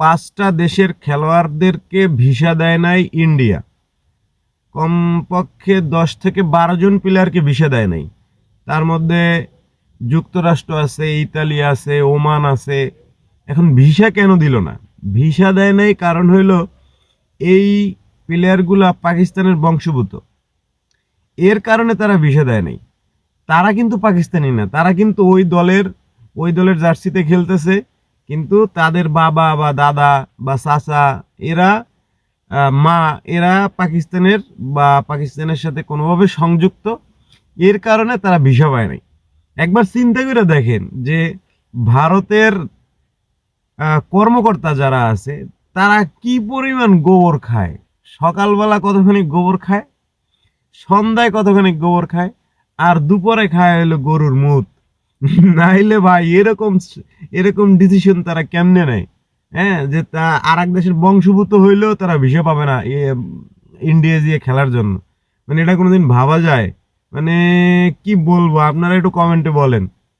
5টা দেশের খেলোয়াড়দেরকে ভিসা দেয় নাই ইন্ডিয়া। কমপক্ষে 10 থেকে 12 জন প্লেয়ারকে ভিসা দেয় নাই। তার মধ্যে যুক্তরাষ্ট্র আছে, ইতালি আছে, ওমান আছে। এখন ভিসা কেন দিল না? ভিসা দেয় নাই কারণ হইল এই প্লেয়ারগুলা পাকিস্তানের বংশোদ্ভূত, এর কারণে তারা ভিসা দেয় নাই। তারা কিন্তু পাকিস্তানি না, তারা কিন্তু ওই দলের জার্সিতে খেলতেছে, কিন্তু তাদের বাবা বা দাদা বা চাচা এরা মা এরা পাকিস্তানের বা পাকিস্তানের সাথে কোনোভাবে সংযুক্ত, এর কারণে তারা ভিসা পায় নাই। একবার চিন্তা করে দেখেন যে ভারতের কর্মকর্তা যারা আছে তারা কি পরিমাণ গোবর খায়। সকালবেলা কতখানি গোবর খায়, সন্ধ্যায় কতখানি গোবর খায়, আর দুপুরে খায় হলো গরুর মুত। নাইলে ভাই এরকম এরকম ডিসিশন তারা কেমনে নেয়? হ্যাঁ, যে তা আর এক দেশের বংশভূত হইলেও তারা ভিসা পাবে না ইন্ডিয়া দিয়ে খেলার জন্য। মানে এটা কোনোদিন ভাবা যায়? মানে কি বলবো, আপনারা একটু কমেন্টে বলেন।